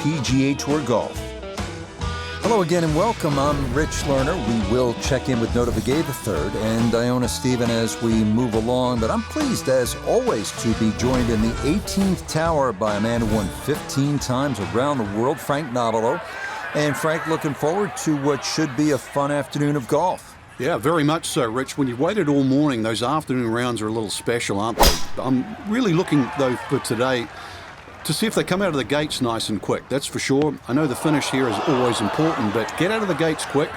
PGA Tour Golf. Hello again and welcome. I'm Rich Lerner. We will check in with Notah Begay III and Iona Stephen as we move along, but I'm pleased as always to be joined in the 18th tower by a man who won 15 times around the world, Frank Nobilo. And Frank, looking forward to what should be a fun afternoon of golf. Yeah, very much so, Rich. When you've waited all morning, those afternoon rounds are a little special, aren't they? I'm really looking, though, for today to see if they come out of the gates nice and quick. That's for sure. I know the finish here is always important, but get out of the gates quick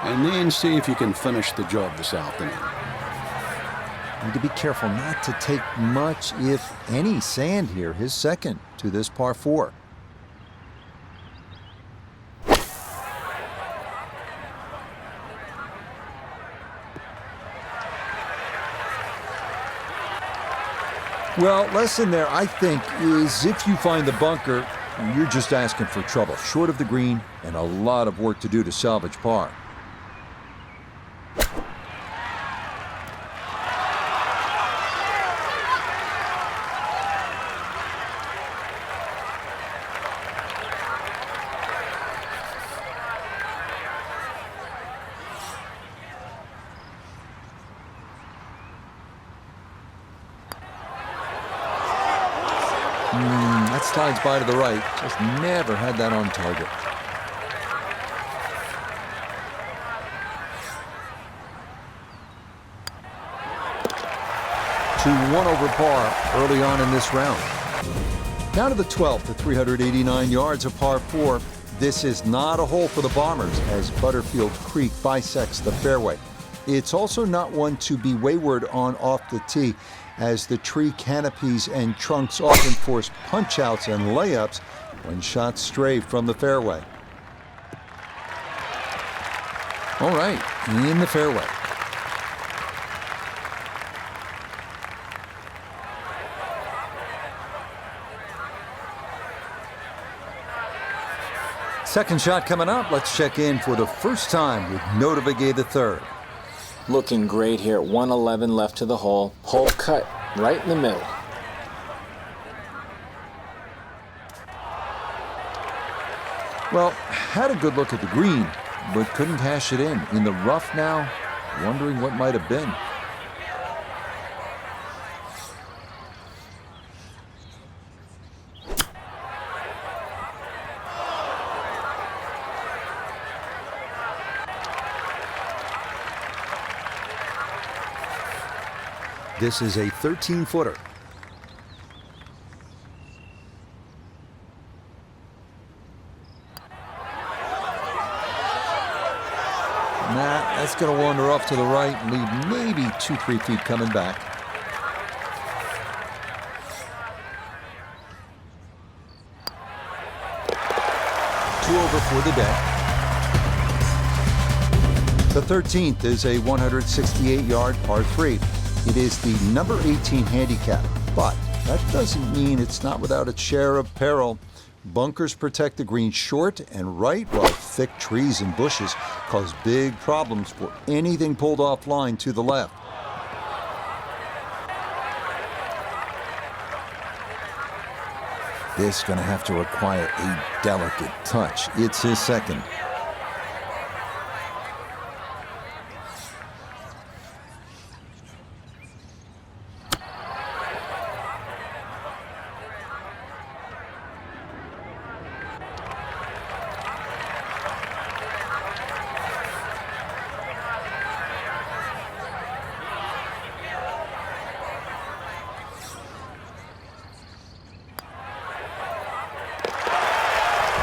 and then see if you can finish the job this afternoon. Need to be careful not to take much, if any, sand here. His second to this par 4. Well, lesson there, I think, is if you find the bunker, you're just asking for trouble. Short of the green and a lot of work to do to salvage par. That slides by to the right. Just never had that on target. To 1 over par early on in this round. Down to the 12th, the 389 yards of par 4. This is not a hole for the Bombers as Butterfield Creek bisects the fairway. It's also not one to be wayward on off the tee, as the tree canopies and trunks often force punch-outs and layups when shots stray from the fairway. All right, in the fairway. Second shot coming up. Let's check in for the first time with Notah Begay III. Looking great here. 111 left to the hole. Hole cut right in the middle. Well, had a good look at the green, but couldn't cash it in. In the rough now, wondering what might have been. This is a 13-footer. That's going to wander off to the right and leave maybe 2-3 feet coming back. Two over for the day. The 13th is a 168-yard par 3. It is the number 18 handicap, but that doesn't mean it's not without its share of peril. Bunkers protect the green short and right, while thick trees and bushes cause big problems for anything pulled offline to the left. This is going to have to require a delicate touch. It's his second.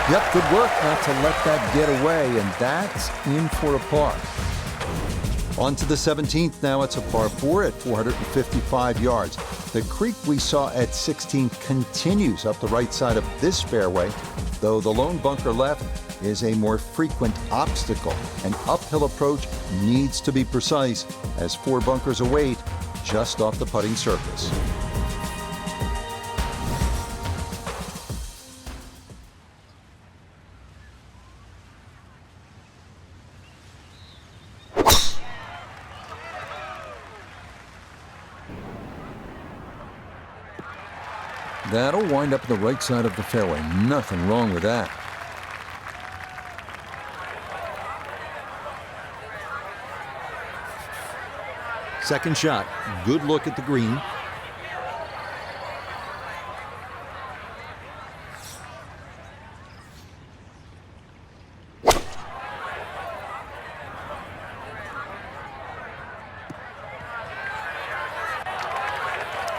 Yep, good work not to let that get away, and that's in for a par. On to the 17th now. It's a par 4 at 455 yards. The creek we saw at 16 continues up the right side of this fairway, though the lone bunker left is a more frequent obstacle. An uphill approach needs to be precise, as 4 bunkers await just off the putting surface. That'll wind up the right side of the fairway. Nothing wrong with that. Second shot. Good look at the green.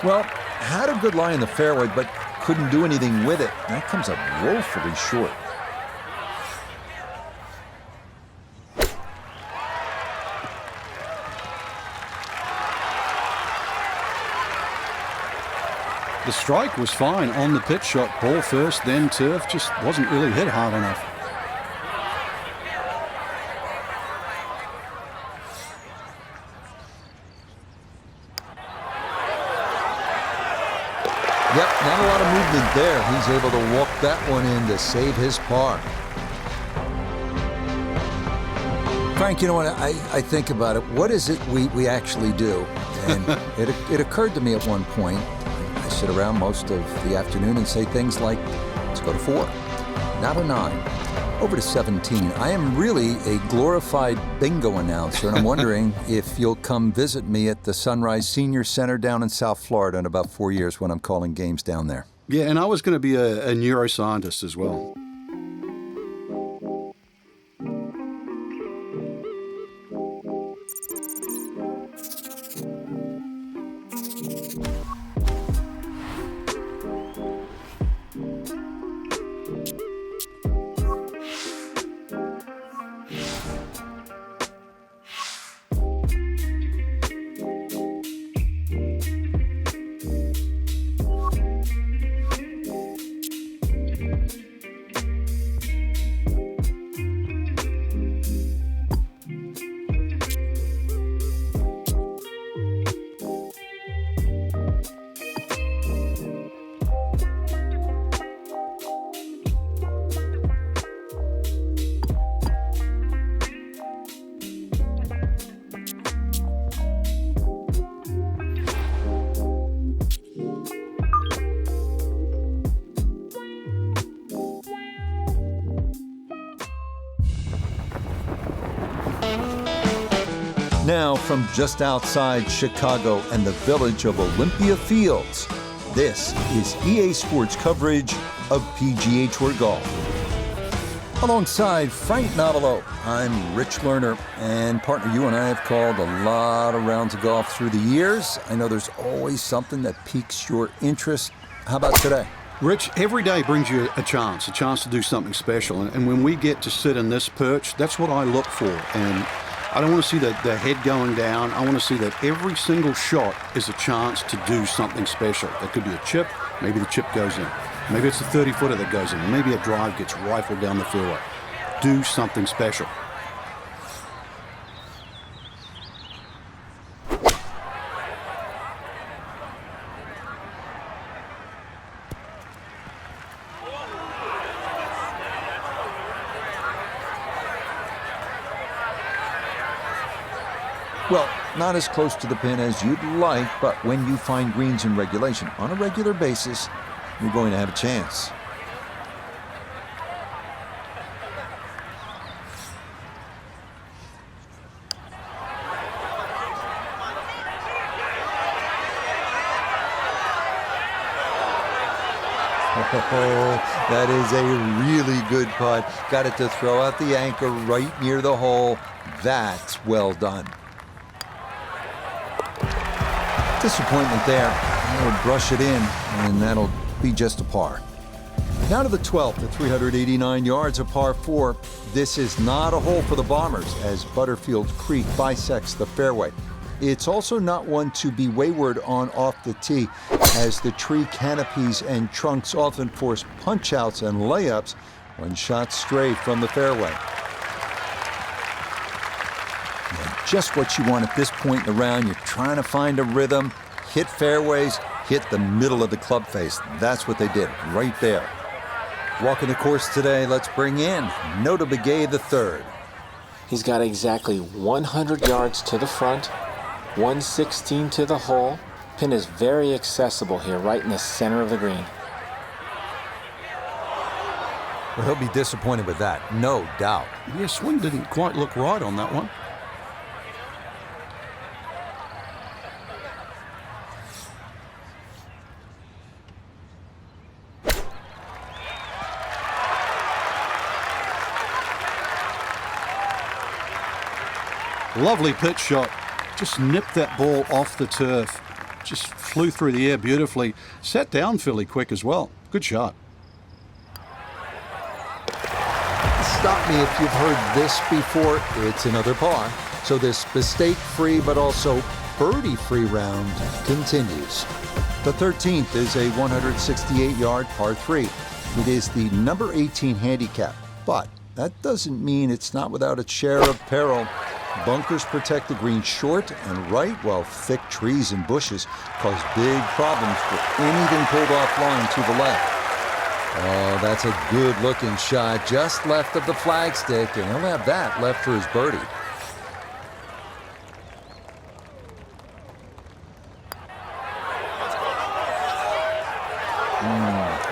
Well, had a good lie in the fairway, but couldn't do anything with it. That comes up woefully short. The strike was fine on the pitch shot. Ball first, then turf. Just wasn't really hit hard enough. Yep, not a lot of movement there. He's able to walk that one in to save his par. Frank, you know what? I think about it. What is it we actually do? And it occurred to me at one point. I sit around most of the afternoon and say things like, let's go to 4, not a 9, over to 17. I am really a glorified bingo announcer, and I'm wondering if you'll come visit me at the Sunrise Senior Center down in South Florida in about 4 years when I'm calling games down there. Yeah, and I was going to be a neuroscientist as well. Now, from just outside Chicago and the village of Olympia Fields, this is EA Sports coverage of PGA Tour Golf. Alongside Frank Nobilo, I'm Rich Lerner, and partner, you and I have called a lot of rounds of golf through the years. I know there's always something that piques your interest. How about today? Rich, every day brings you a chance to do something special. And when we get to sit in this perch, that's what I look for. And I don't want to see the head going down. I want to see that every single shot is a chance to do something special. It could be a chip. Maybe the chip goes in. Maybe it's a 30-footer that goes in. Maybe a drive gets rifled down the fairway. Do something special. Well, not as close to the pin as you'd like, but when you find greens in regulation on a regular basis, you're going to have a chance. Oh, that is a really good putt. Got it to throw out the anchor right near the hole. That's well done. Disappointment there. I'll brush it in, and that'll be just a par. Now to the 12th at 389 yards, a par 4. This is not a hole for the Bombers as Butterfield Creek bisects the fairway. It's also not one to be wayward on off the tee, as the tree canopies and trunks often force punch-outs and layups when shots stray from the fairway. Just what you want at this point in the round. You're trying to find a rhythm, hit fairways, hit the middle of the club face. That's what they did right there. Walking the course today, let's bring in Notah Begay III. He's got exactly 100 yards to the front, 116 to the hole. Pin is very accessible here, right in the center of the green. Well, he'll be disappointed with that, no doubt. Yeah, swing didn't quite look right on that one. Lovely pitch shot. Just nipped that ball off the turf. Just flew through the air beautifully. Sat down fairly quick as well. Good shot. Stop me if you've heard this before. It's another par. So this mistake-free but also birdie-free round continues. The 13th is a 168-yard par 3. It is the number 18 handicap, but that doesn't mean it's not without its share of peril. Bunkers protect the green short and right, while thick trees and bushes cause big problems for anything pulled offline to the left. Oh, that's a good-looking shot just left of the flagstick, and he'll have that left for his birdie.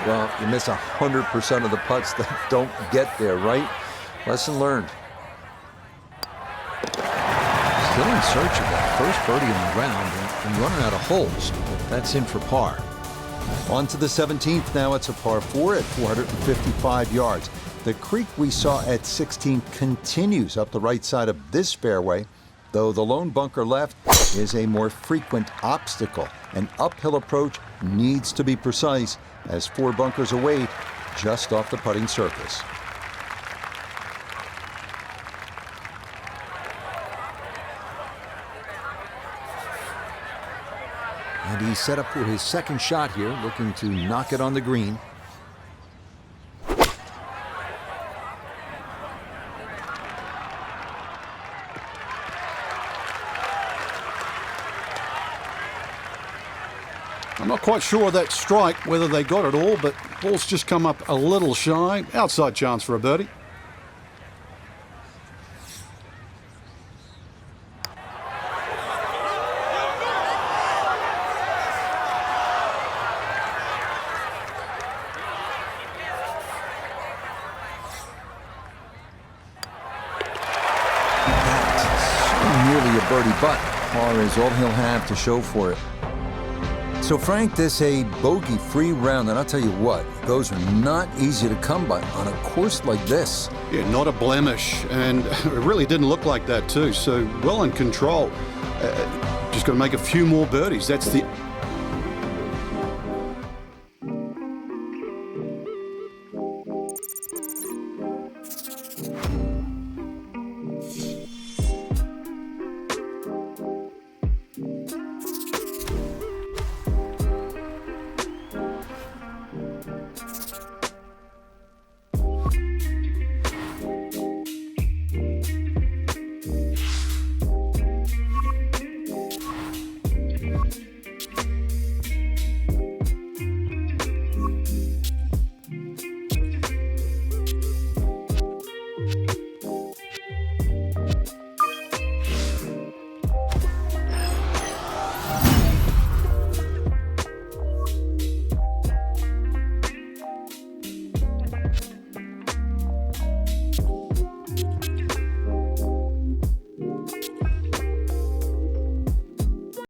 Well, you miss 100% of the putts that don't get there, right? Lesson learned. Still in search of that first birdie in the round and running out of holes. But that's in for par. On to the 17th now. It's a par 4 at 455 yards. The creek we saw at 16 continues up the right side of this fairway, though the lone bunker left is a more frequent obstacle. An uphill approach needs to be precise as 4 bunkers await just off the putting surface. And he's set up for his second shot here, looking to knock it on the green. I'm not quite sure of that strike, whether they got it all, but ball's just come up a little shy. Outside chance for a birdie. Nearly a birdie, but par is all he'll have to show for it. So, Frank, this a bogey-free round, and I'll tell you what, those are not easy to come by on a course like this. Yeah, not a blemish, and it really didn't look like that too. So well in control. Just got to make a few more birdies. That's the